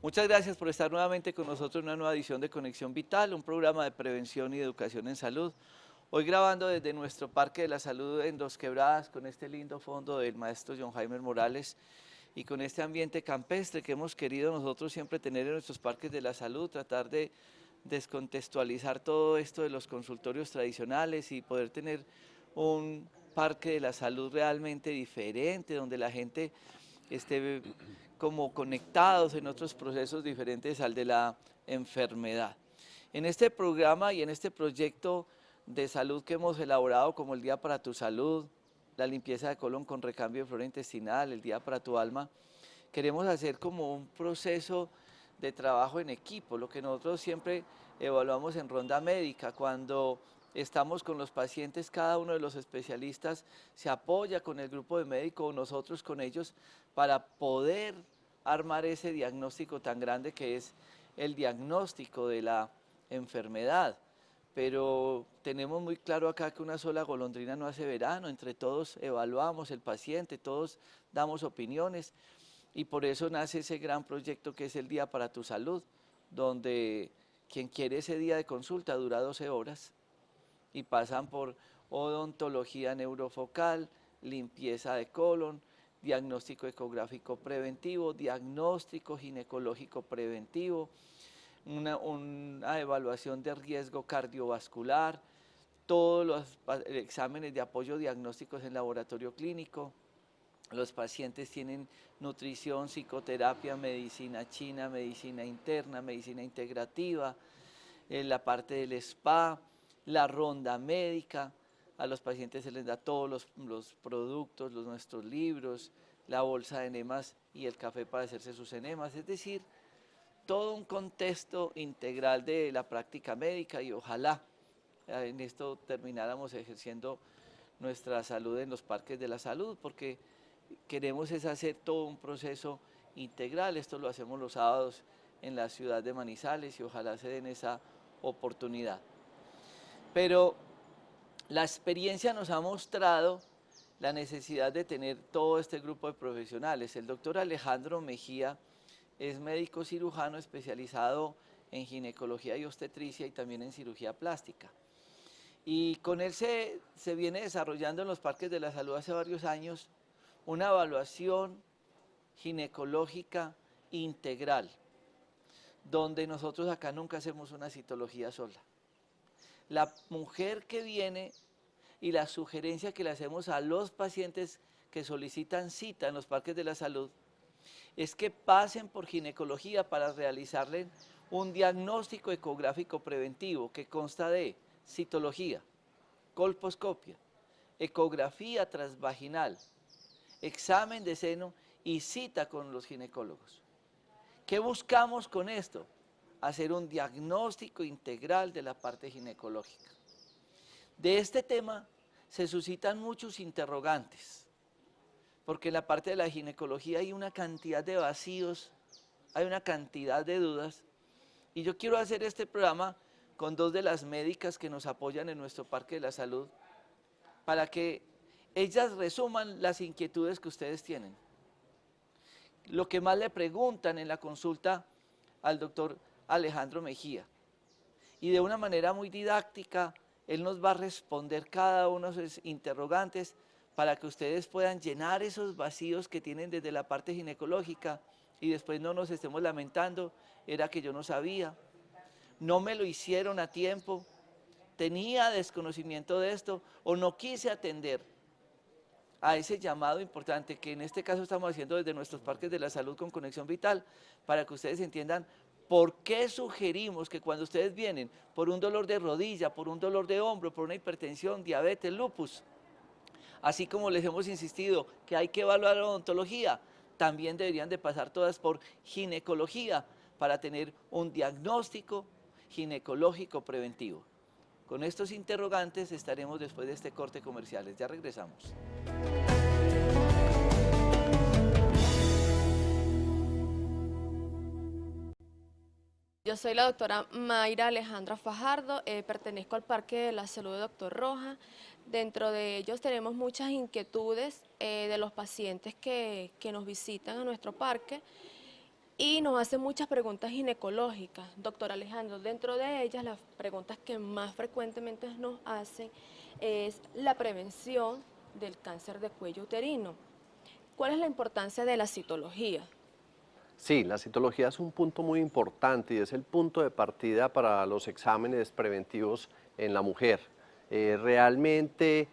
Muchas gracias por estar nuevamente con nosotros en una nueva edición de Conexión Vital, un programa de prevención y de educación en salud. Hoy grabando desde nuestro Parque de la Salud en Dos Quebradas, con este lindo fondo del maestro John Jaime Morales y con este ambiente campestre que hemos querido nosotros siempre tener en nuestros parques de la salud, tratar de descontextualizar todo esto de los consultorios tradicionales y poder tener un parque de la salud realmente diferente, donde la gente esté como conectados en otros procesos diferentes al de la enfermedad. En este programa y en este proyecto de salud que hemos elaborado como el Día para tu Salud, la limpieza de colon con recambio de flora intestinal, el Día para tu Alma, queremos hacer como un proceso de trabajo en equipo, lo que nosotros siempre evaluamos en ronda médica, cuando estamos con los pacientes, cada uno de los especialistas se apoya con el grupo de médicos, nosotros con ellos, para poder armar ese diagnóstico tan grande que es el diagnóstico de la enfermedad. Pero tenemos muy claro acá que una sola golondrina no hace verano, entre todos evaluamos el paciente, todos damos opiniones y por eso nace ese gran proyecto que es el Día para tu Salud, donde quien quiere ese día de consulta dura 12 horas y pasan por odontología neurofocal, limpieza de colon, diagnóstico ecográfico preventivo, diagnóstico ginecológico preventivo, una evaluación de riesgo cardiovascular, todos los exámenes de apoyo diagnósticos en laboratorio clínico. Los pacientes tienen nutrición, psicoterapia, medicina china, medicina interna, medicina integrativa, la parte del spa, la ronda médica. A los pacientes se les da todos los productos, nuestros libros, la bolsa de enemas y el café para hacerse sus enemas. Es decir, todo un contexto integral de la práctica médica y ojalá en esto termináramos ejerciendo nuestra salud en los parques de la salud, porque queremos es hacer todo un proceso integral. Esto lo hacemos los sábados en la ciudad de Manizales y ojalá se den esa oportunidad. Pero la experiencia nos ha mostrado la necesidad de tener todo este grupo de profesionales. El doctor Alejandro Mejía es médico cirujano especializado en ginecología y obstetricia y también en cirugía plástica. Y con él se viene desarrollando en los parques de la salud hace varios años una evaluación ginecológica integral, donde nosotros acá nunca hacemos una citología sola. La mujer que viene y la sugerencia que le hacemos a los pacientes que solicitan cita en los parques de la salud es que pasen por ginecología para realizarle un diagnóstico ecográfico preventivo que consta de citología, colposcopia, ecografía transvaginal, examen de seno y cita con los ginecólogos. ¿Qué buscamos con esto? Hacer un diagnóstico integral de la parte ginecológica. De este tema se suscitan muchos interrogantes, porque en la parte de la ginecología hay una cantidad de vacíos, hay una cantidad de dudas, y yo quiero hacer este programa con dos de las médicas que nos apoyan en nuestro Parque de la Salud, para que ellas resuman las inquietudes que ustedes tienen. Lo que más le preguntan en la consulta al doctor Alejandro Mejía. Y de una manera muy didáctica, él nos va a responder cada uno de esos interrogantes para que ustedes puedan llenar esos vacíos que tienen desde la parte ginecológica y después no nos estemos lamentando, era que yo no sabía, no me lo hicieron a tiempo, tenía desconocimiento de esto o no quise atender a ese llamado importante que en este caso estamos haciendo desde nuestros parques de la salud con Conexión Vital, para que ustedes entiendan por qué sugerimos que cuando ustedes vienen por un dolor de rodilla, por un dolor de hombro, por una hipertensión, diabetes, lupus, así como les hemos insistido que hay que evaluar la odontología, también deberían de pasar todas por ginecología para tener un diagnóstico ginecológico preventivo. Con estos interrogantes estaremos después de este corte comerciales. Ya regresamos. Yo soy la doctora Mayra Alejandra Fajardo, pertenezco al Parque de la Salud de Doctor Roja. Dentro de ellos tenemos muchas inquietudes de los pacientes que nos visitan a nuestro parque y nos hace muchas preguntas ginecológicas. Doctor Alejandro, dentro de ellas las preguntas que más frecuentemente nos hacen es la prevención del cáncer de cuello uterino. ¿Cuál es la importancia de la citología? Sí, la citología es un punto muy importante y es el punto de partida para los exámenes preventivos en la mujer. Realmente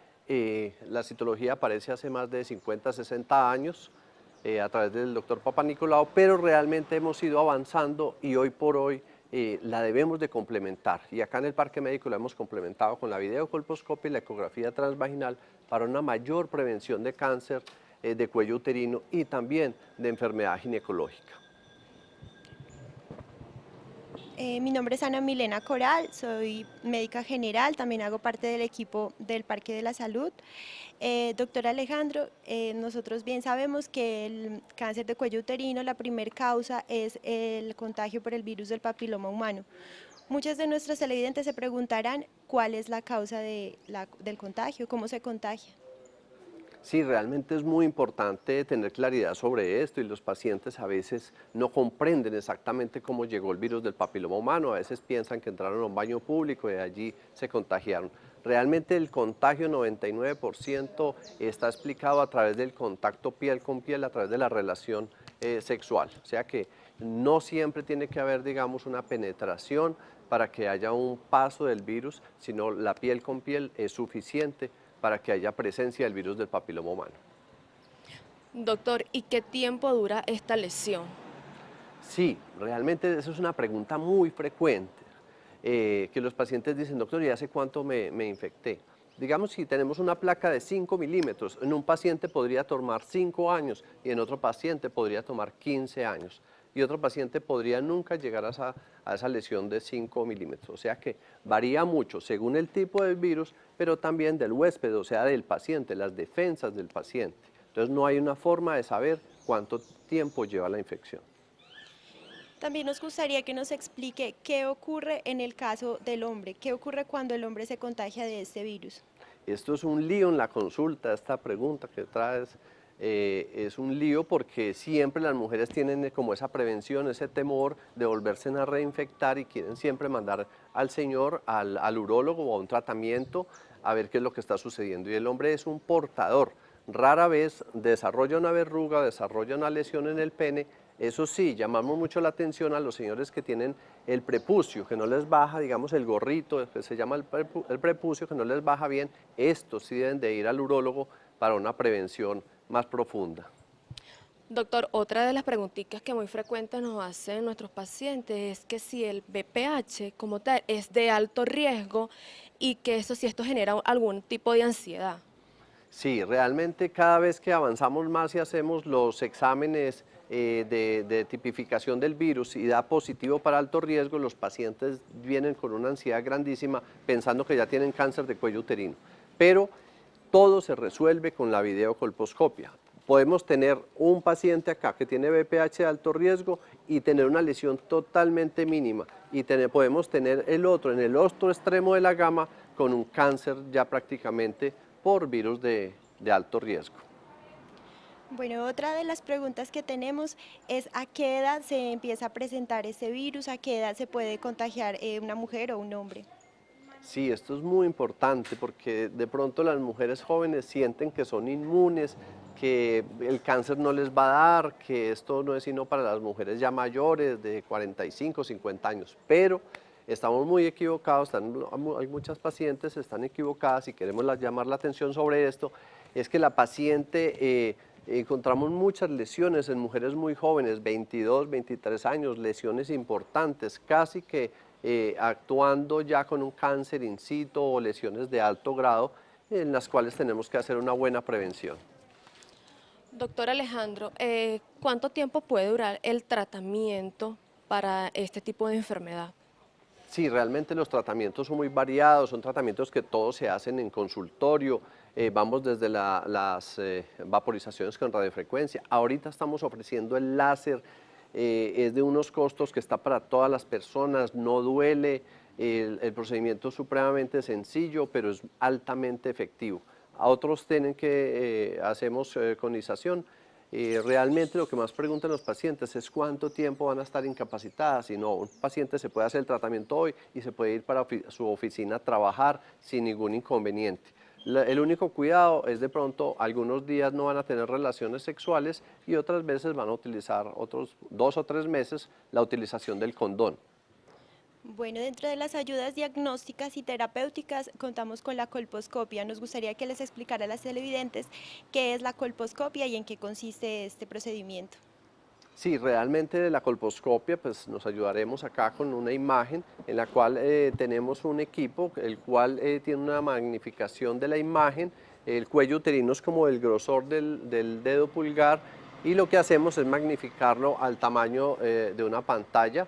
la citología aparece hace más de 50, 60 años a través del doctor Papanicolau, pero realmente hemos ido avanzando y hoy por hoy la debemos de complementar. Y acá en el Parque Médico la hemos complementado con la videocolposcopia y la ecografía transvaginal para una mayor prevención de cáncer de cuello uterino y también de enfermedad ginecológica. Mi nombre es Ana Milena Coral, soy médica general, también hago parte del equipo del Parque de la Salud. Doctor Alejandro, nosotros bien sabemos que el cáncer de cuello uterino, la primera causa es el contagio por el virus del papiloma humano. Muchas de nuestros televidentes se preguntarán cuál es la causa del contagio, cómo se contagia. Sí, realmente es muy importante tener claridad sobre esto y los pacientes a veces no comprenden exactamente cómo llegó el virus del papiloma humano, a veces piensan que entraron a un baño público y de allí se contagiaron. Realmente el contagio 99% está explicado a través del contacto piel con piel, a través de la relación sexual, o sea que no siempre tiene que haber, digamos, una penetración para que haya un paso del virus, sino la piel con piel es suficiente para que haya presencia del virus del papiloma humano. Doctor, ¿y qué tiempo dura esta lesión? Sí, realmente eso es una pregunta muy frecuente, que los pacientes dicen, doctor, ¿y hace cuánto me infecté? Digamos, si tenemos una placa de 5 milímetros, en un paciente podría tomar 5 años y en otro paciente podría tomar 15 años. Y otro paciente podría nunca llegar a esa lesión de 5 milímetros. O sea que varía mucho según el tipo del virus, pero también del huésped, o sea, del paciente, las defensas del paciente. Entonces no hay una forma de saber cuánto tiempo lleva la infección. También nos gustaría que nos explique qué ocurre en el caso del hombre, qué ocurre cuando el hombre se contagia de este virus. Esto es un lío en la consulta, esta pregunta que traes es un lío porque siempre las mujeres tienen como esa prevención, ese temor de volverse a reinfectar y quieren siempre mandar al señor, al urólogo o a un tratamiento a ver qué es lo que está sucediendo. Y el hombre es un portador, rara vez desarrolla una verruga, desarrolla una lesión en el pene. Eso sí, llamamos mucho la atención a los señores que tienen el prepucio, que no les baja, digamos, el gorrito, que se llama el prepucio, que no les baja bien. Estos sí deben de ir al urólogo para una prevención más profunda. Doctor, otra de las preguntitas que muy frecuentes nos hacen nuestros pacientes es que si el BPH como tal es de alto riesgo y que eso si esto genera algún tipo de ansiedad. Sí, realmente cada vez que avanzamos más y hacemos los exámenes de tipificación del virus y da positivo para alto riesgo, los pacientes vienen con una ansiedad grandísima pensando que ya tienen cáncer de cuello uterino. Pero todo se resuelve con la videocolposcopia. Podemos tener un paciente acá que tiene BPH de alto riesgo y tener una lesión totalmente mínima y podemos tener el otro en el otro extremo de la gama con un cáncer ya prácticamente por virus de alto riesgo. Bueno, otra de las preguntas que tenemos es a qué edad se empieza a presentar este virus, a qué edad se puede contagiar una mujer o un hombre. Sí, esto es muy importante porque de pronto las mujeres jóvenes sienten que son inmunes, que el cáncer no les va a dar, que esto no es sino para las mujeres ya mayores de 45, 50 años, pero estamos muy equivocados, hay muchas pacientes están equivocadas y queremos llamar la atención sobre esto, es que la paciente encontramos muchas lesiones en mujeres muy jóvenes, 22, 23 años, lesiones importantes, casi que actuando ya con un cáncer in situ o lesiones de alto grado, en las cuales tenemos que hacer una buena prevención. Doctor Alejandro, ¿cuánto tiempo puede durar el tratamiento para este tipo de enfermedad? Sí, realmente los tratamientos son muy variados, son tratamientos que todos se hacen en consultorio, vamos desde las vaporizaciones con radiofrecuencia. Ahorita estamos ofreciendo el láser, es de unos costos que está para todas las personas, no duele, el procedimiento es supremamente sencillo, pero es altamente efectivo. A otros tienen que hacemos conización, Realmente lo que más preguntan los pacientes es cuánto tiempo van a estar incapacitadas. Y no, un paciente se puede hacer el tratamiento hoy y se puede ir para su oficina a trabajar sin ningún inconveniente. El único cuidado es de pronto algunos días no van a tener relaciones sexuales y otras veces van a utilizar otros 2 o 3 meses la utilización del condón. Bueno, dentro de las ayudas diagnósticas y terapéuticas contamos con la colposcopia. Nos gustaría que les explicara a las televidentes qué es la colposcopia y en qué consiste este procedimiento. Sí, realmente la colposcopia, pues nos ayudaremos acá con una imagen en la cual tenemos un equipo, el cual tiene una magnificación de la imagen, el cuello uterino es como el grosor del dedo pulgar y lo que hacemos es magnificarlo al tamaño de una pantalla.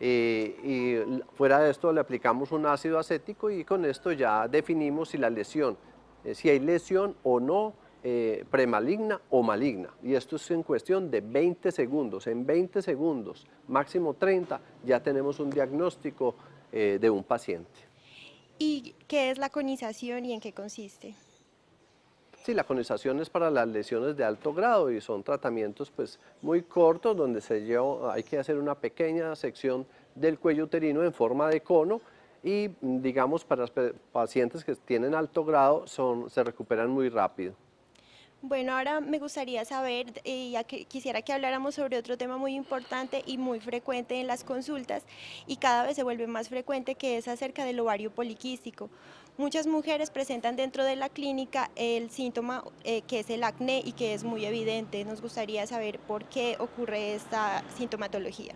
Y fuera de esto le aplicamos un ácido acético y con esto ya definimos si la lesión, si hay lesión o no, premaligna o maligna. Y esto es en cuestión de 20 segundos. En 20 segundos, máximo 30, ya tenemos un diagnóstico de un paciente. ¿Y qué es la conización y en qué consiste? Sí, la conización es para las lesiones de alto grado y son tratamientos pues muy cortos donde hay que hacer una pequeña sección del cuello uterino en forma de cono y digamos para los pacientes que tienen alto grado se recuperan muy rápido. Bueno, ahora me gustaría saber, ya que quisiera que habláramos sobre otro tema muy importante y muy frecuente en las consultas y cada vez se vuelve más frecuente, que es acerca del ovario poliquístico. Muchas mujeres presentan dentro de la clínica el síntoma que es el acné y que es muy evidente. Nos gustaría saber por qué ocurre esta sintomatología.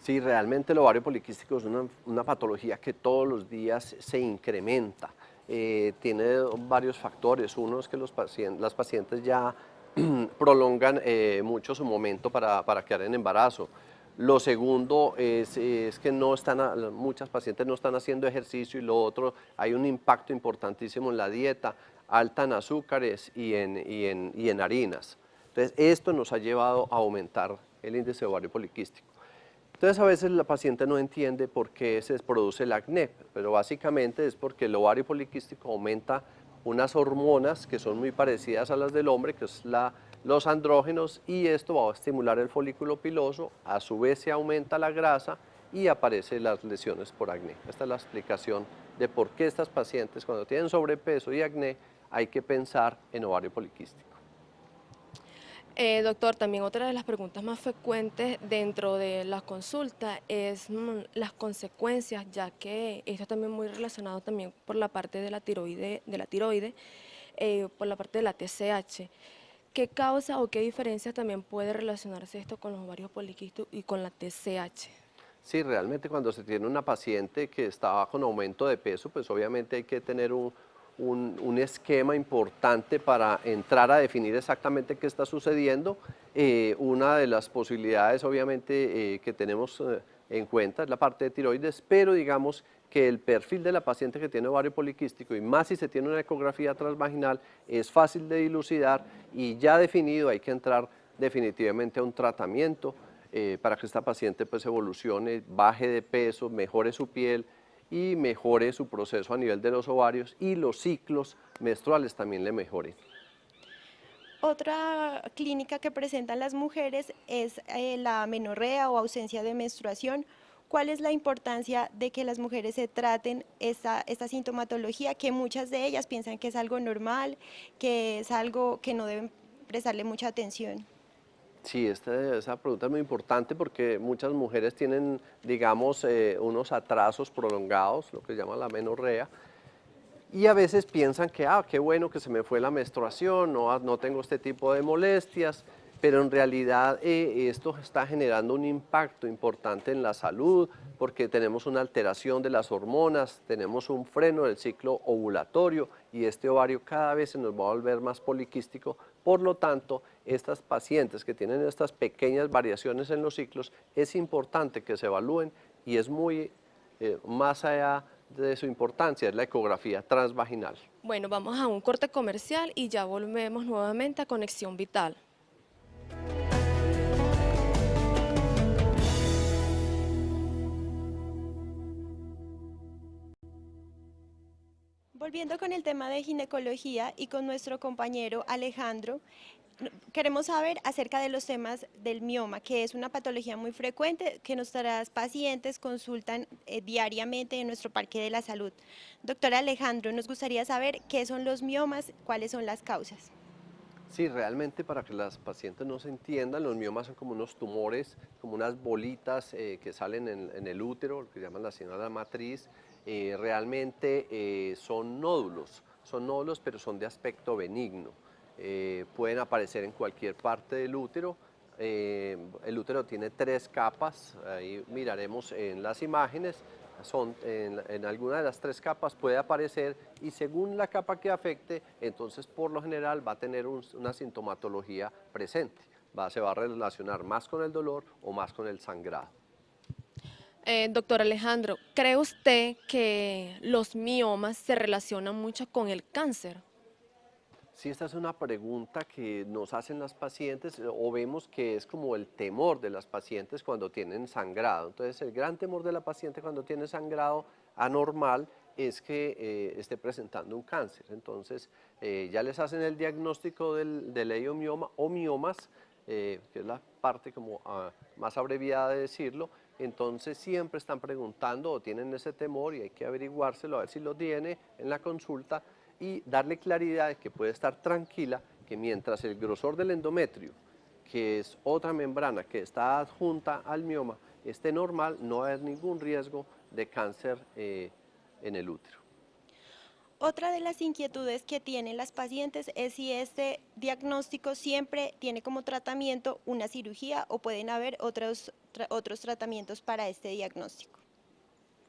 Sí, realmente el ovario poliquístico es una patología que todos los días se incrementa. Tiene varios factores. Uno es que las pacientes ya prolongan mucho su momento para quedar en embarazo. Lo segundo es que muchas pacientes no están haciendo ejercicio y lo otro, hay un impacto importantísimo en la dieta, alta en azúcares y en harinas. Entonces, esto nos ha llevado a aumentar el índice de ovario poliquístico. Entonces a veces la paciente no entiende por qué se produce el acné, pero básicamente es porque el ovario poliquístico aumenta unas hormonas que son muy parecidas a las del hombre, que es los andrógenos, y esto va a estimular el folículo piloso, a su vez se aumenta la grasa y aparecen las lesiones por acné. Esta es la explicación de por qué estas pacientes cuando tienen sobrepeso y acné hay que pensar en ovario poliquístico. Doctor, también otra de las preguntas más frecuentes dentro de la consulta es las consecuencias, ya que esto está también muy relacionado también por la parte de la tiroide, por la parte de la TSH. ¿Qué causa o qué diferencias también puede relacionarse esto con los ovarios poliquísticos y con la TSH? Sí, realmente cuando se tiene una paciente que está con aumento de peso, pues obviamente hay que tener un esquema importante para entrar a definir exactamente qué está sucediendo. Una de las posibilidades obviamente que tenemos en cuenta es la parte de tiroides, pero digamos que el perfil de la paciente que tiene ovario poliquístico y más si se tiene una ecografía transvaginal es fácil de dilucidar y ya definido hay que entrar definitivamente a un tratamiento para que esta paciente pues evolucione, baje de peso, mejore su piel y mejore su proceso a nivel de los ovarios y los ciclos menstruales también le mejoren. Otra clínica que presentan las mujeres es la amenorrea o ausencia de menstruación. ¿Cuál es la importancia de que las mujeres se traten esta sintomatología, que muchas de ellas piensan que es algo normal, que es algo que no deben prestarle mucha atención? Sí, esa pregunta es muy importante porque muchas mujeres tienen, digamos, unos atrasos prolongados, lo que se llama la amenorrea, y a veces piensan que, qué bueno que se me fue la menstruación, no tengo este tipo de molestias, pero en realidad esto está generando un impacto importante en la salud porque tenemos una alteración de las hormonas, tenemos un freno del ciclo ovulatorio y este ovario cada vez se nos va a volver más poliquístico. Por lo tanto, estas pacientes que tienen estas pequeñas variaciones en los ciclos, es importante que se evalúen y es muy más allá de su importancia, es la ecografía transvaginal. Bueno, vamos a un corte comercial y ya volvemos nuevamente a Conexión Vital. Volviendo con el tema de ginecología y con nuestro compañero Alejandro, queremos saber acerca de los temas del mioma, que es una patología muy frecuente que nuestras pacientes consultan diariamente en nuestro Parque de la Salud. Doctor Alejandro, nos gustaría saber qué son los miomas, cuáles son las causas. Sí, realmente para que las pacientes no se entiendan, los miomas son como unos tumores, como unas bolitas que salen en el útero, lo que llaman la señal de la matriz. Realmente son nódulos, pero son de aspecto benigno. Pueden aparecer en cualquier parte del útero. El útero tiene 3 capas, ahí miraremos en las imágenes. En alguna de las 3 capas puede aparecer y según la capa que afecte, entonces por lo general va a tener una sintomatología presente. Se va a relacionar más con el dolor o más con el sangrado. Doctor Alejandro, ¿cree usted que los miomas se relacionan mucho con el cáncer? Sí, esta es una pregunta que nos hacen las pacientes o vemos que es como el temor de las pacientes cuando tienen sangrado. Entonces, el gran temor de la paciente cuando tiene sangrado anormal es que esté presentando un cáncer. Entonces, ya les hacen el diagnóstico del leiomioma o miomas, que es la parte como más abreviada de decirlo. Entonces, siempre están preguntando o tienen ese temor y hay que averiguárselo a ver si lo tiene en la consulta y darle claridad de que puede estar tranquila, que mientras el grosor del endometrio, que es otra membrana que está adjunta al mioma, esté normal, no va a haber ningún riesgo de cáncer en el útero. Otra de las inquietudes que tienen las pacientes es si este diagnóstico siempre tiene como tratamiento una cirugía o pueden haber otros tratamientos para este diagnóstico.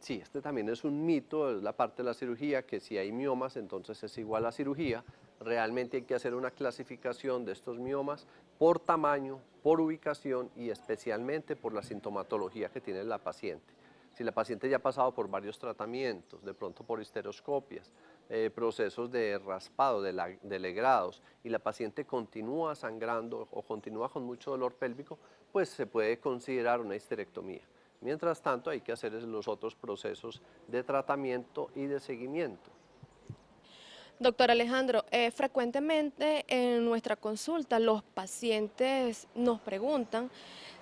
Sí, este también es un mito, es la parte de la cirugía, que si hay miomas, entonces es igual a cirugía. Realmente hay que hacer una clasificación de estos miomas por tamaño, por ubicación y especialmente por la sintomatología que tiene la paciente. Si la paciente ya ha pasado por varios tratamientos, de pronto por histeroscopias, procesos de raspado, de legrados, y la paciente continúa sangrando o continúa con mucho dolor pélvico, pues se puede considerar una histerectomía. Mientras tanto, hay que hacer los otros procesos de tratamiento y de seguimiento. Doctor Alejandro, frecuentemente en nuestra consulta los pacientes nos preguntan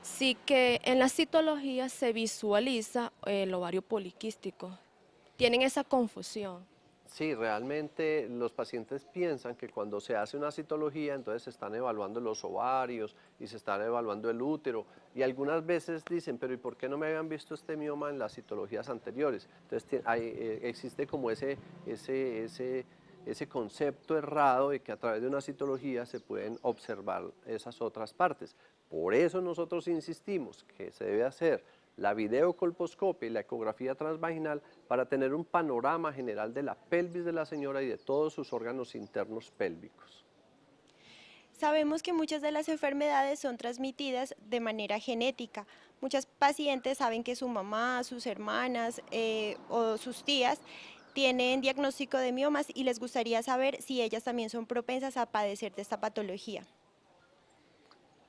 si que en la citología se visualiza el ovario poliquístico. Tienen esa confusión. Sí, realmente los pacientes piensan que cuando se hace una citología, entonces se están evaluando los ovarios y se están evaluando el útero. Y algunas veces dicen, pero ¿y por qué no me habían visto este mioma en las citologías anteriores? Entonces existe como ese concepto errado de que a través de una citología se pueden observar esas otras partes. Por eso nosotros insistimos que se debe hacer la videocolposcopia y la ecografía transvaginal para tener un panorama general de la pelvis de la señora y de todos sus órganos internos pélvicos. Sabemos que muchas de las enfermedades son transmitidas de manera genética. Muchas pacientes saben que su mamá, sus hermanas o sus tías tienen diagnóstico de miomas y les gustaría saber si ellas también son propensas a padecer de esta patología.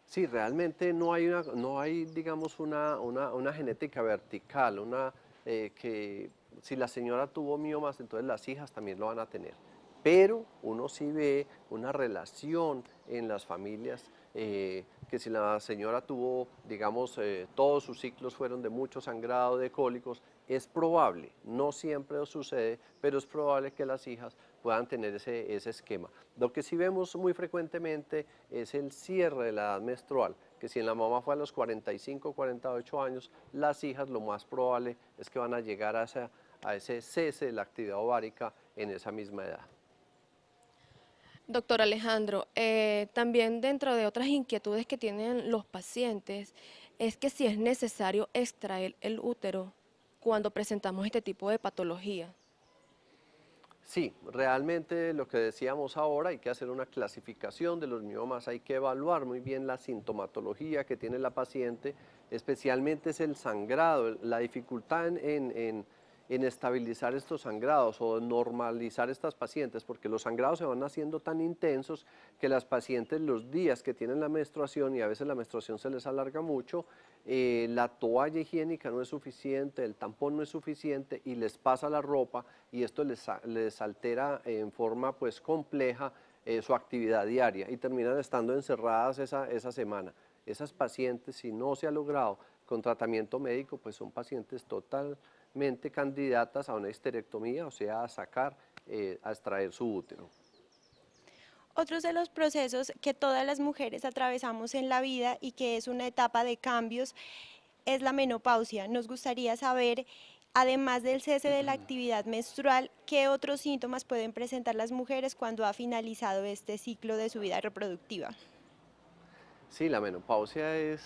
Sí, realmente no hay digamos, una genética vertical, que si la señora tuvo miomas, entonces las hijas también lo van a tener. Pero uno sí ve una relación en las familias, que si la señora tuvo, digamos, todos sus ciclos fueron de mucho sangrado, de cólicos, es probable, no siempre sucede, pero es probable que las hijas puedan tener ese esquema. Lo que sí vemos muy frecuentemente es el cierre de la edad menstrual, que si en la mamá fue a los 45 o 48 años, las hijas lo más probable es que van a llegar a ese cese de la actividad ovárica en esa misma edad. Doctor Alejandro, también dentro de otras inquietudes que tienen los pacientes es que si es necesario extraer el útero cuando presentamos este tipo de patología. Sí, realmente lo que decíamos ahora, hay que hacer una clasificación de los miomas, hay que evaluar muy bien la sintomatología que tiene la paciente, especialmente es el sangrado, la dificultad en estabilizar estos sangrados o normalizar estas pacientes, porque los sangrados se van haciendo tan intensos que las pacientes los días que tienen la menstruación, y a veces la menstruación se les alarga mucho, la toalla higiénica no es suficiente, el tampón no es suficiente y les pasa la ropa y esto les altera en forma pues compleja su actividad diaria y terminan estando encerradas esa semana. Esas pacientes, si no se ha logrado con tratamiento médico, pues son pacientes totalmente candidatas a una histerectomía, o sea, a sacar, a extraer su útero. Otros de los procesos que todas las mujeres atravesamos en la vida y que es una etapa de cambios es la menopausia. Nos gustaría saber, además del cese de la actividad menstrual, qué otros síntomas pueden presentar las mujeres cuando ha finalizado este ciclo de su vida reproductiva. Sí, la menopausia es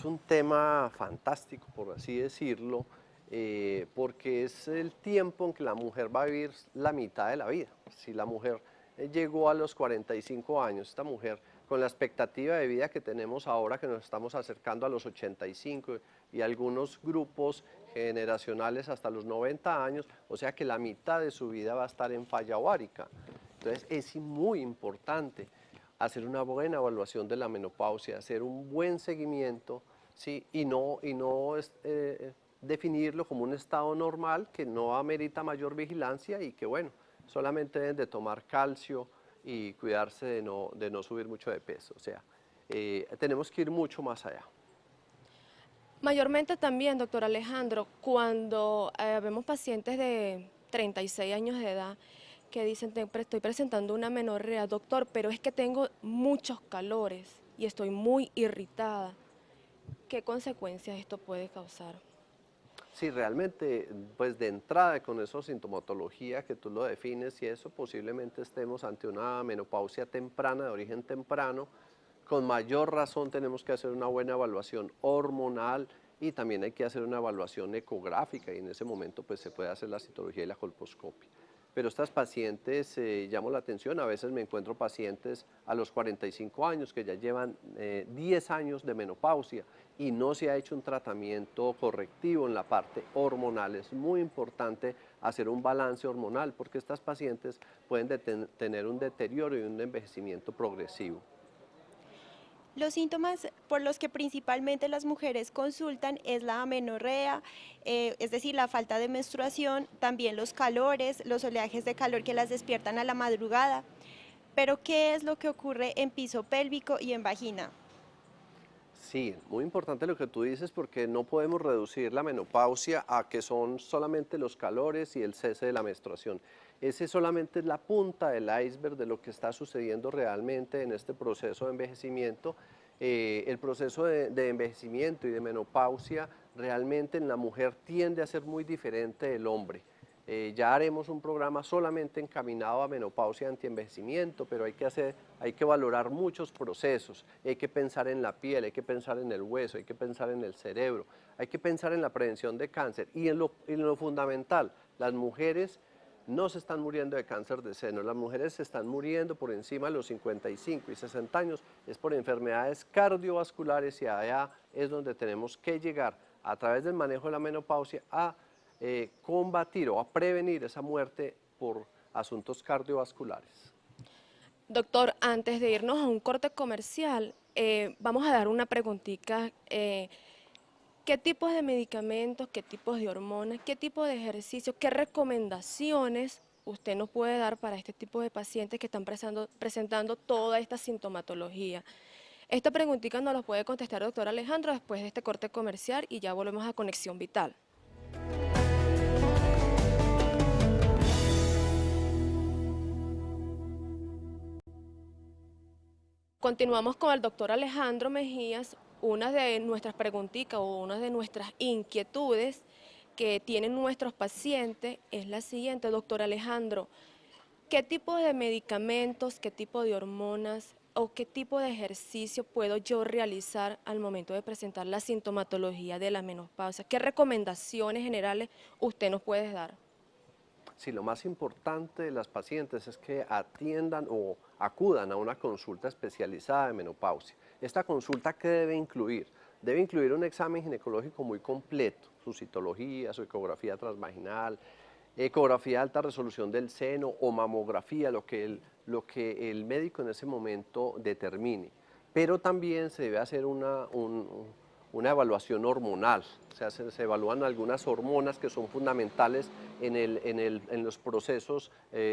un tema fantástico, por así decirlo, porque es el tiempo en que la mujer va a vivir la mitad de la vida. Si la mujer llegó a los 45 años, esta mujer con la expectativa de vida que tenemos ahora, que nos estamos acercando a los 85 y algunos grupos generacionales hasta los 90 años, o sea que la mitad de su vida va a estar en falla ovárica. Entonces es muy importante hacer una buena evaluación de la menopausia, hacer un buen seguimiento, ¿sí? y no definirlo como un estado normal que no amerita mayor vigilancia y que bueno, solamente deben de tomar calcio y cuidarse de no subir mucho de peso. O sea, tenemos que ir mucho más allá. Mayormente también, doctor Alejandro, cuando vemos pacientes de 36 años de edad que dicen, estoy presentando una menorrea, doctor, pero es que tengo muchos calores y estoy muy irritada. ¿Qué consecuencias esto puede causar? Sí, realmente, pues de entrada con esa sintomatología que tú lo defines y eso, posiblemente estemos ante una menopausia temprana, de origen temprano. Con mayor razón tenemos que hacer una buena evaluación hormonal y también hay que hacer una evaluación ecográfica y en ese momento pues se puede hacer la citología y la colposcopia. Pero estas pacientes, llamo la atención, a veces me encuentro pacientes a los 45 años que ya llevan 10 años de menopausia y no se ha hecho un tratamiento correctivo en la parte hormonal. Es muy importante hacer un balance hormonal porque estas pacientes pueden tener un deterioro y un envejecimiento progresivo. Los síntomas por los que principalmente las mujeres consultan es la amenorrea, es decir, la falta de menstruación, también los calores, los oleajes de calor que las despiertan a la madrugada. Pero, ¿qué es lo que ocurre en piso pélvico y en vagina? Sí, muy importante lo que tú dices porque no podemos reducir la menopausia a que son solamente los calores y el cese de la menstruación. Ese solamente es la punta del iceberg de lo que está sucediendo realmente en este proceso de envejecimiento. El proceso de envejecimiento y de menopausia realmente en la mujer tiende a ser muy diferente del hombre. Ya haremos un programa solamente encaminado a menopausia antienvejecimiento, pero hay que valorar muchos procesos, hay que pensar en la piel, hay que pensar en el hueso, hay que pensar en el cerebro, hay que pensar en la prevención de cáncer y en lo fundamental, las mujeres no se están muriendo de cáncer de seno, las mujeres se están muriendo por encima de los 55 y 60 años, es por enfermedades cardiovasculares y allá es donde tenemos que llegar a través del manejo de la menopausia a combatir o a prevenir esa muerte por asuntos cardiovasculares. Doctor, antes de irnos a un corte comercial, vamos a dar una preguntita. ¿Qué tipos de medicamentos, qué tipos de hormonas, qué tipo de ejercicios, qué recomendaciones usted nos puede dar para este tipo de pacientes que están presentando toda esta sintomatología? Esta preguntita nos lo puede contestar el doctor Alejandro después de este corte comercial y ya volvemos a Conexión Vital. Continuamos con el doctor Alejandro Mejías. Una de nuestras preguntitas o una de nuestras inquietudes que tienen nuestros pacientes es la siguiente, doctor Alejandro. ¿Qué tipo de medicamentos, qué tipo de hormonas o qué tipo de ejercicio puedo yo realizar al momento de presentar la sintomatología de la menopausia? ¿Qué recomendaciones generales usted nos puede dar? Sí, lo más importante de las pacientes es que atiendan o acudan a una consulta especializada de menopausia. ¿Esta consulta qué debe incluir? debe incluir un examen ginecológico muy completo, su citología, su ecografía transvaginal, ecografía de alta resolución del seno o mamografía, lo que el médico en ese momento determine. Pero también se debe hacer una evaluación hormonal, o sea, se evalúan algunas hormonas que son fundamentales en los procesos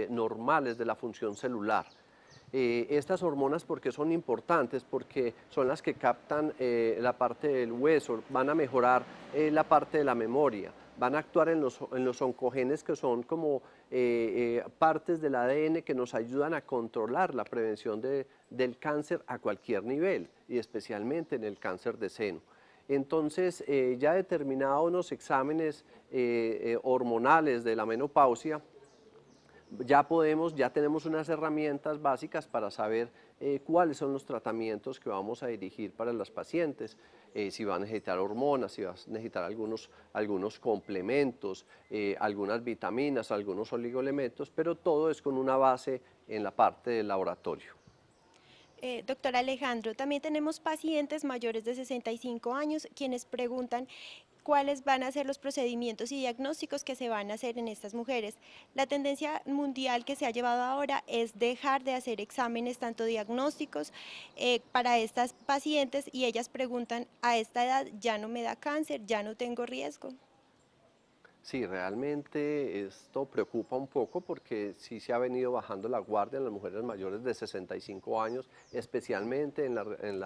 normales de la función celular. Estas hormonas, ¿por qué son importantes? Porque son las que captan la parte del hueso, van a mejorar la parte de la memoria, van a actuar en los oncogenes, que son como partes del ADN que nos ayudan a controlar la prevención del cáncer a cualquier nivel, y especialmente en el cáncer de seno. Entonces, ya determinados unos exámenes hormonales de la menopausia, ya tenemos unas herramientas básicas para saber cuáles son los tratamientos que vamos a dirigir para las pacientes, si van a necesitar hormonas, si van a necesitar algunos complementos, algunas vitaminas, algunos oligoelementos, pero todo es con una base en la parte del laboratorio. Doctor Alejandro, también tenemos pacientes mayores de 65 años quienes preguntan cuáles van a ser los procedimientos y diagnósticos que se van a hacer en estas mujeres. La tendencia mundial que se ha llevado ahora es dejar de hacer exámenes tanto diagnósticos para estas pacientes, y ellas preguntan: a esta edad ya no me da cáncer, ya no tengo riesgo. Sí, realmente esto preocupa un poco porque sí se ha venido bajando la guardia en las mujeres mayores de 65 años, especialmente en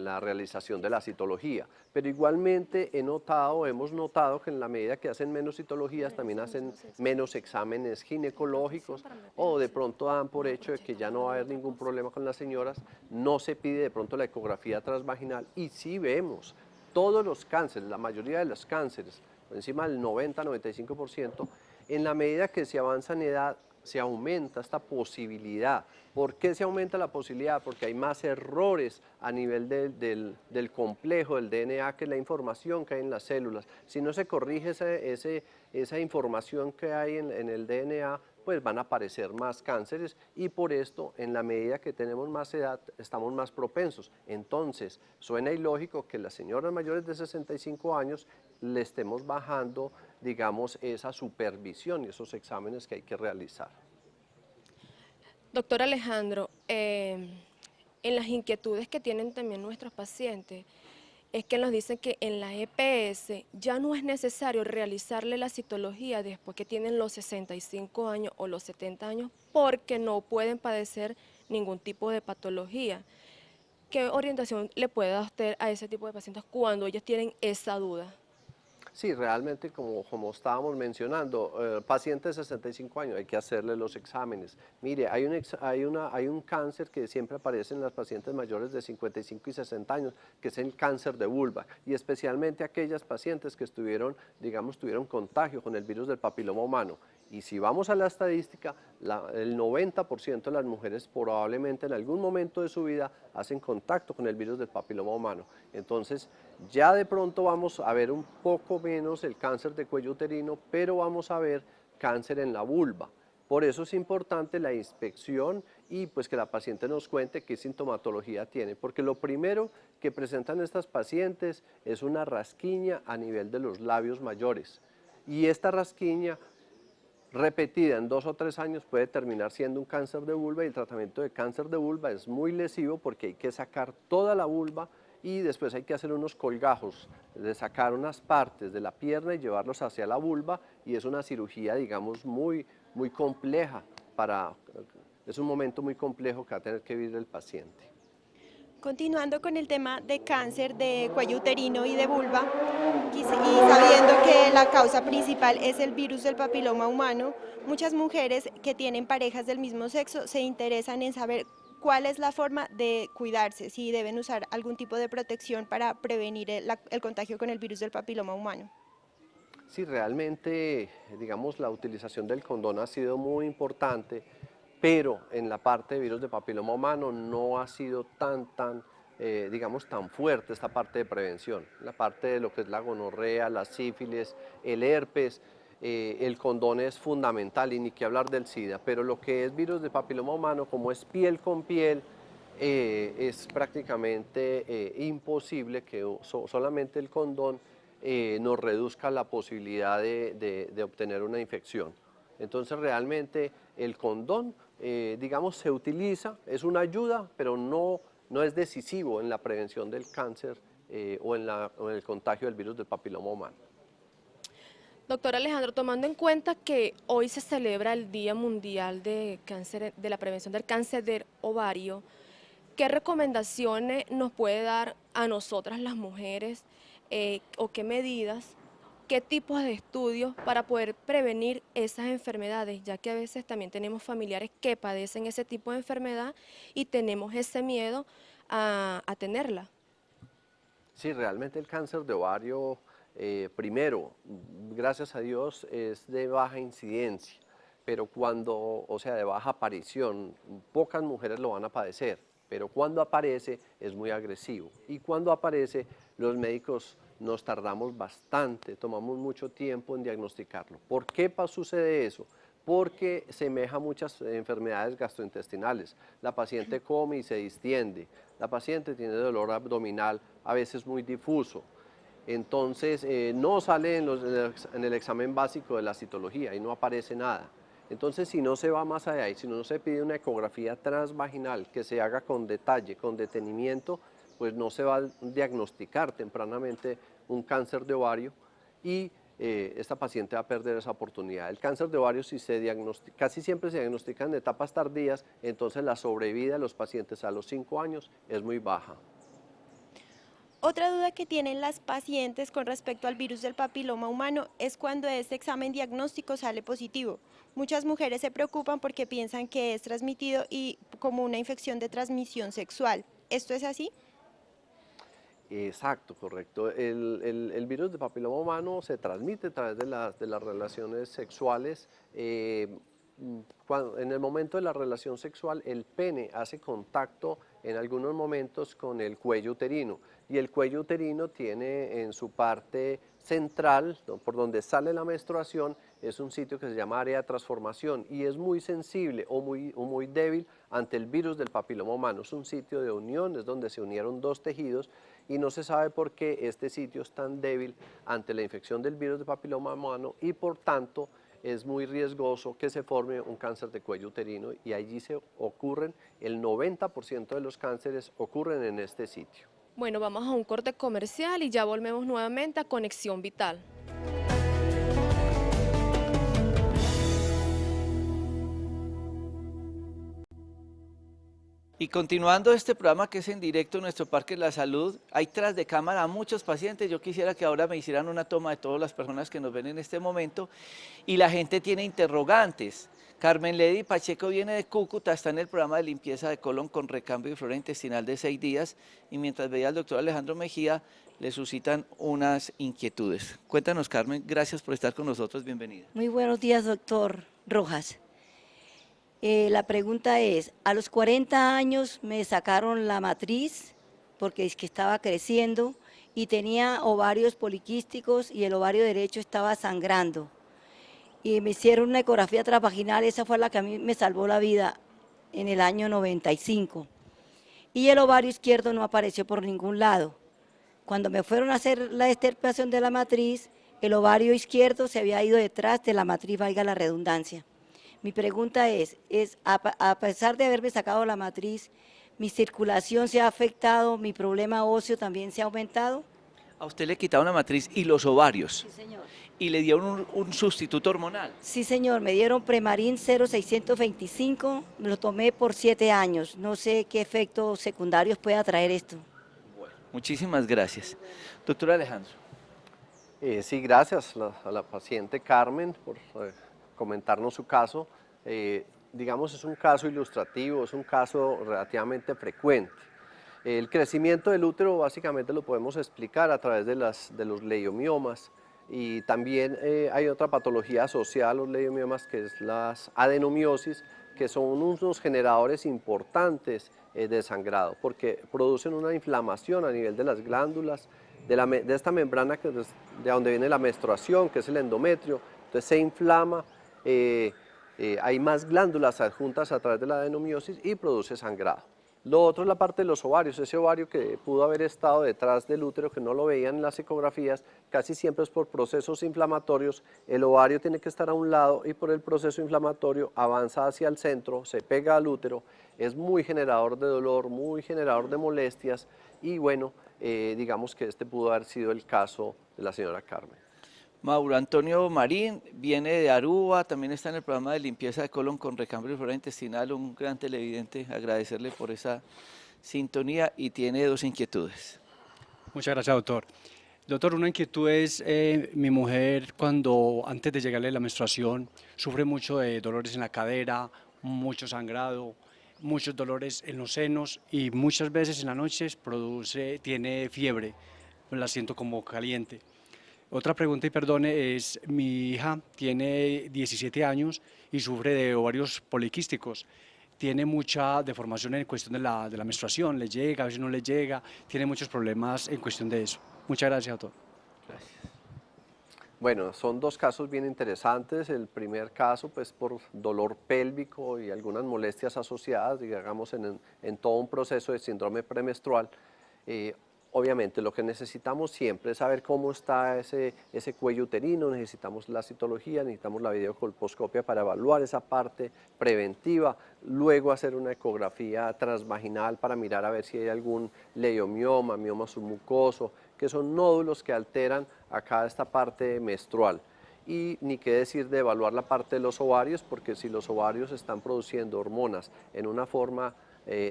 la realización de la citología. Pero igualmente hemos notado que en la medida que hacen menos citologías, también hacen menos exámenes ginecológicos, o de pronto dan por hecho de que ya no va a haber ningún problema con las señoras, no se pide de pronto la ecografía transvaginal, y sí vemos todos los cánceres, la mayoría de los cánceres, por encima del 90-95%, en la medida que se avanza en edad, se aumenta esta posibilidad. ¿Por qué se aumenta la posibilidad? Porque hay más errores a nivel del complejo del DNA, que es la información que hay en las células. Si no se corrige esa información que hay en el DNA, pues van a aparecer más cánceres, y por esto, en la medida que tenemos más edad, estamos más propensos. Entonces, suena ilógico que las señoras mayores de 65 años le estemos bajando, digamos, esa supervisión y esos exámenes que hay que realizar. Doctor Alejandro, en las inquietudes que tienen también nuestros pacientes, es que nos dicen que en la EPS ya no es necesario realizarle la citología después que tienen los 65 años o los 70 años, porque no pueden padecer ningún tipo de patología. ¿Qué orientación le puede dar usted a ese tipo de pacientes cuando ellos tienen esa duda? Sí, realmente, como estábamos mencionando, pacientes de 65 años hay que hacerle los exámenes. Mire, hay un cáncer que siempre aparece en las pacientes mayores de 55 y 60 años, que es el cáncer de vulva, y especialmente aquellas pacientes que tuvieron contagio con el virus del papiloma humano. Y si vamos a la estadística, el 90% de las mujeres probablemente en algún momento de su vida hacen contacto con el virus del papiloma humano. Entonces, ya de pronto vamos a ver un poco menos el cáncer de cuello uterino, pero vamos a ver cáncer en la vulva. Por eso es importante la inspección y pues que la paciente nos cuente qué sintomatología tiene, porque lo primero que presentan estas pacientes es una rasquiña a nivel de los labios mayores, y esta rasquiña repetida en 2 o 3 años puede terminar siendo un cáncer de vulva, y el tratamiento de cáncer de vulva es muy lesivo porque hay que sacar toda la vulva y después hay que hacer unos colgajos de sacar unas partes de la pierna y llevarlos hacia la vulva, y es una cirugía, digamos, muy compleja, es un momento muy complejo que va a tener que vivir el paciente. Continuando con el tema de cáncer de cuello uterino y de vulva, y sabiendo que la causa principal es el virus del papiloma humano, muchas mujeres que tienen parejas del mismo sexo se interesan en saber cuál es la forma de cuidarse, si deben usar algún tipo de protección para prevenir el contagio con el virus del papiloma humano. Sí, realmente, digamos, la utilización del condón ha sido muy importante, pero en la parte de virus de papiloma humano no ha sido digamos, tan fuerte esta parte de prevención. La parte de lo que es la gonorrea, la sífilis, el herpes, el condón es fundamental, y ni que hablar del SIDA, pero lo que es virus de papiloma humano, como es piel con piel, es prácticamente imposible que solamente el condón nos reduzca la posibilidad de obtener una infección. Entonces realmente el condón, digamos, se utiliza, es una ayuda, pero no es decisivo en la prevención del cáncer o en el contagio del virus del papiloma humano. Doctor Alejandro, tomando en cuenta que hoy se celebra el Día Mundial de la Prevención del Cáncer del Ovario, ¿qué recomendaciones nos puede dar a nosotras las mujeres o qué medidas, qué tipos de estudios para poder prevenir esas enfermedades? Ya que a veces también tenemos familiares que padecen ese tipo de enfermedad y tenemos ese miedo a tenerla. Sí, realmente el cáncer de ovario, primero, gracias a Dios, es de baja incidencia, pero o sea, de baja aparición, pocas mujeres lo van a padecer, pero cuando aparece es muy agresivo. Y cuando aparece, los médicos nos tardamos bastante, tomamos mucho tiempo en diagnosticarlo. ¿Por qué sucede eso? Porque semeja a muchas enfermedades gastrointestinales. La paciente come y se distiende, la paciente tiene dolor abdominal, a veces muy difuso. Entonces no sale en el examen básico de la citología y no aparece nada. Entonces si no se va más allá y si no se pide una ecografía transvaginal que se haga con detalle, con detenimiento, pues no se va a diagnosticar tempranamente un cáncer de ovario y esta paciente va a perder esa oportunidad. El cáncer de ovario casi siempre se diagnostica en etapas tardías, entonces la sobrevida de los pacientes a los 5 años es muy baja. Otra duda que tienen las pacientes con respecto al virus del papiloma humano es cuando este examen diagnóstico sale positivo. Muchas mujeres se preocupan porque piensan que es transmitido y como una infección de transmisión sexual. ¿Esto es así? Exacto, correcto. El virus del papiloma humano se transmite a través de las relaciones sexuales. En el momento de la relación sexual, el pene hace contacto en algunos momentos con el cuello uterino y el cuello uterino tiene en su parte central, por donde sale la menstruación, es un sitio que se llama área de transformación y es muy sensible o muy débil ante el virus del papiloma humano. Es un sitio de unión, es donde se unieron dos tejidos y no se sabe por qué este sitio es tan débil ante la infección del virus del papiloma humano y por tanto es muy riesgoso que se forme un cáncer de cuello uterino y allí el 90% de los cánceres ocurren en este sitio. Bueno, vamos a un corte comercial y ya volvemos nuevamente a Conexión Vital. Y continuando este programa que es en directo en nuestro Parque de la Salud, hay tras de cámara a muchos pacientes. Yo quisiera que ahora me hicieran una toma de todas las personas que nos ven en este momento y la gente tiene interrogantes. Carmen Lady Pacheco viene de Cúcuta, está en el programa de limpieza de colon con recambio de flora intestinal de 6 días y mientras veía al doctor Alejandro Mejía le suscitan unas inquietudes. Cuéntanos, Carmen, gracias por estar con nosotros, bienvenida. Muy buenos días, doctor Rojas. La pregunta es, a los 40 años me sacaron la matriz porque es que estaba creciendo y tenía ovarios poliquísticos y el ovario derecho estaba sangrando. Y me hicieron una ecografía transvaginal, esa fue la que a mí me salvó la vida en el año 95. Y el ovario izquierdo no apareció por ningún lado. Cuando me fueron a hacer la extirpación de la matriz, el ovario izquierdo se había ido detrás de la matriz, valga la redundancia. Mi pregunta es a pesar de haberme sacado la matriz, ¿mi circulación se ha afectado, mi problema óseo también se ha aumentado? A usted le quitaron la matriz y los ovarios. Sí, señor. Y le dieron un sustituto hormonal. Sí, señor, me dieron Premarin 0,625, me lo tomé por 7 años. No sé qué efectos secundarios pueda traer esto. Bueno, muchísimas gracias. Doctor Alejandro. Sí, gracias a la paciente Carmen por comentarnos su caso. Digamos, es un caso ilustrativo, es un caso relativamente frecuente. El crecimiento del útero básicamente lo podemos explicar a través de los leiomiomas y también hay otra patología asociada a los leiomiomas que es las adenomiosis, que son unos generadores importantes de sangrado porque producen una inflamación a nivel de las glándulas, de esta membrana de donde viene la menstruación, que es el endometrio, entonces se inflama. Hay más glándulas adjuntas a través de la adenomiosis y produce sangrado. Lo otro es la parte de los ovarios, ese ovario que pudo haber estado detrás del útero, que no lo veían en las ecografías, casi siempre es por procesos inflamatorios. El ovario tiene que estar a un lado y por el proceso inflamatorio avanza hacia el centro, se pega al útero, es muy generador de dolor, muy generador de molestias y bueno, digamos que este pudo haber sido el caso de la señora Carmen. Mauro Antonio Marín viene de Aruba, también está en el programa de limpieza de colon con recambio de flora intestinal, un gran televidente, agradecerle por esa sintonía y tiene dos inquietudes. Muchas gracias, doctor. Doctor, una inquietud es, mi mujer cuando antes de llegarle la menstruación sufre mucho de dolores en la cadera, mucho sangrado, muchos dolores en los senos y muchas veces en las noches tiene fiebre, la siento como caliente. Otra pregunta, y perdone, es mi hija tiene 17 años y sufre de ovarios poliquísticos. Tiene mucha deformación en cuestión de la menstruación, le llega, a veces no le llega, tiene muchos problemas en cuestión de eso. Muchas gracias, doctor. Gracias. Bueno, son dos casos bien interesantes. El primer caso, pues por dolor pélvico y algunas molestias asociadas, digamos, en todo un proceso de síndrome premenstrual. Obviamente lo que necesitamos siempre es saber cómo está ese cuello uterino, necesitamos la citología, necesitamos la videocolposcopia para evaluar esa parte preventiva, luego hacer una ecografía transvaginal para mirar a ver si hay algún leiomioma, mioma submucoso, que son nódulos que alteran acá esta parte menstrual. Y ni qué decir de evaluar la parte de los ovarios, porque si los ovarios están produciendo hormonas en una forma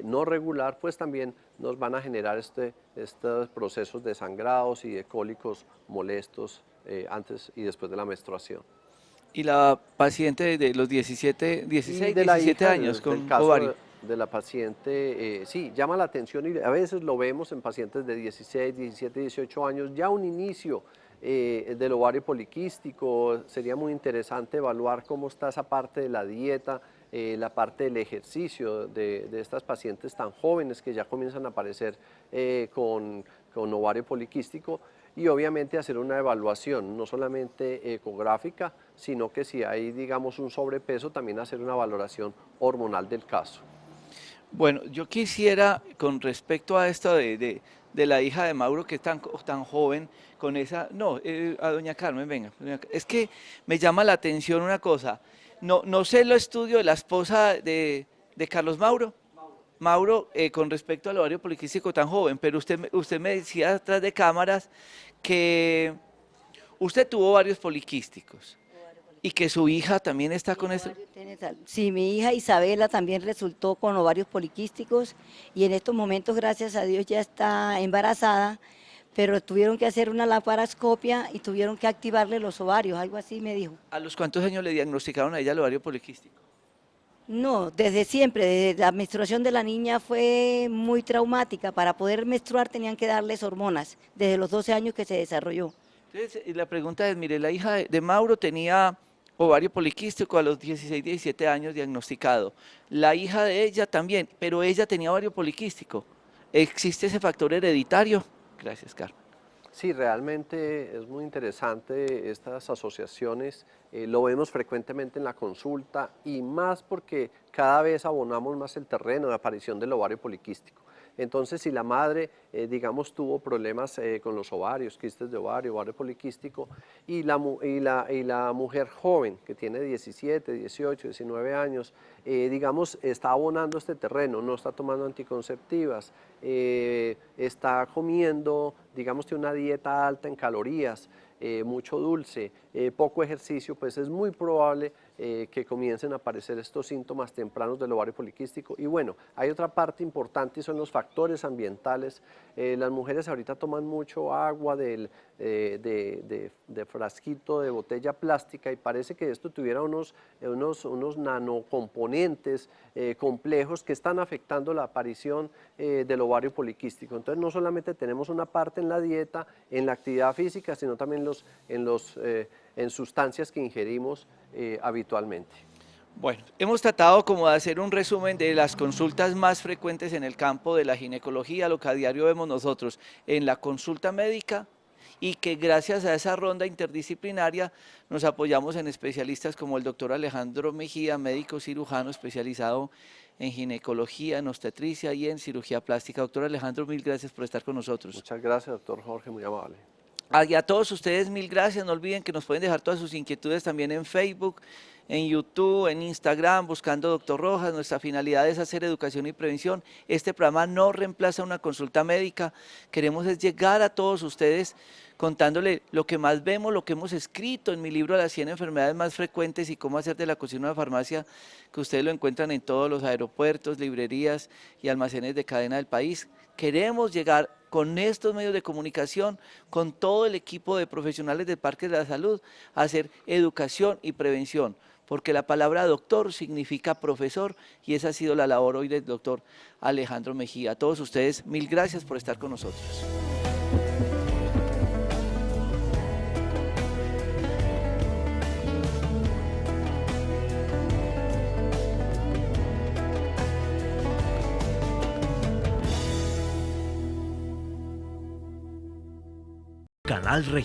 no regular, pues también nos van a generar estos procesos de sangrados y de cólicos molestos antes y después de la menstruación. Y la paciente de los 16, 17 años con del caso ovario. de la paciente, sí, llama la atención y a veces lo vemos en pacientes de 16, 17, 18 años, ya un inicio del ovario poliquístico. Sería muy interesante evaluar cómo está esa parte de la dieta, la parte del ejercicio de estas pacientes tan jóvenes que ya comienzan a aparecer con ovario poliquístico y obviamente hacer una evaluación, no solamente ecográfica, sino que si hay, digamos, un sobrepeso, también hacer una valoración hormonal del caso. Bueno, yo quisiera, con respecto a esto de la hija de Mauro, que es tan joven, con esa, no, a doña Carmen, venga, es que me llama la atención una cosa, no sé el estudio de la esposa de Carlos Mauro, con respecto al ovario poliquístico tan joven, pero usted me decía atrás de cámaras que usted tuvo ovarios poliquísticos y que su hija también está con eso. Sí, mi hija Isabela también resultó con ovarios poliquísticos y en estos momentos, gracias a Dios, ya está embarazada, pero tuvieron que hacer una laparoscopia y tuvieron que activarle los ovarios, algo así me dijo. ¿A los cuántos años le diagnosticaron a ella el ovario poliquístico? No, desde siempre, desde la menstruación de la niña fue muy traumática. Para poder menstruar tenían que darles hormonas, desde los 12 años que se desarrolló. Entonces, la pregunta es, mire, la hija de Mauro tenía ovario poliquístico a los 16, 17 años diagnosticado. La hija de ella también, pero ella tenía ovario poliquístico. ¿Existe ese factor hereditario? Gracias, Carmen. Sí, realmente es muy interesante estas asociaciones, lo vemos frecuentemente en la consulta y más porque cada vez abonamos más el terreno de aparición del ovario poliquístico. Entonces, si la madre, digamos, tuvo problemas con los ovarios, quistes de ovario, ovario poliquístico, y la mujer joven, que tiene 17, 18, 19 años, digamos, está abonando este terreno, no está tomando anticonceptivas, está comiendo, digamos, tiene una dieta alta en calorías, mucho dulce, poco ejercicio, pues es muy probable que comiencen a aparecer estos síntomas tempranos del ovario poliquístico. Y bueno, hay otra parte importante y son los factores ambientales. Las mujeres ahorita toman mucho agua de frasquito de botella plástica y parece que esto tuviera unos nanocomponentes complejos que están afectando la aparición del ovario poliquístico. Entonces no solamente tenemos una parte en la dieta, en la actividad física, sino también en sustancias que ingerimos habitualmente. Bueno, hemos tratado como de hacer un resumen de las consultas más frecuentes en el campo de la ginecología, lo que a diario vemos nosotros en la consulta médica y que gracias a esa ronda interdisciplinaria nos apoyamos en especialistas como el doctor Alejandro Mejía, médico cirujano especializado en ginecología, en obstetricia y en cirugía plástica. Doctor Alejandro, mil gracias por estar con nosotros. Muchas gracias, doctor Jorge, muy amable. Y a todos ustedes, mil gracias. No olviden que nos pueden dejar todas sus inquietudes también en Facebook, en YouTube, en Instagram, buscando Doctor Rojas. Nuestra finalidad es hacer educación y prevención. Este programa no reemplaza una consulta médica. Queremos es llegar a todos ustedes contándole lo que más vemos, lo que hemos escrito en mi libro Las 100 enfermedades más frecuentes y cómo hacer de la cocina una farmacia, que ustedes lo encuentran en todos los aeropuertos, librerías y almacenes de cadena del país. Queremos llegar con estos medios de comunicación, con todo el equipo de profesionales del Parque de la Salud, a hacer educación y prevención, porque la palabra doctor significa profesor y esa ha sido la labor hoy del doctor Alejandro Mejía. A todos ustedes, mil gracias por estar con nosotros. Canal Regional.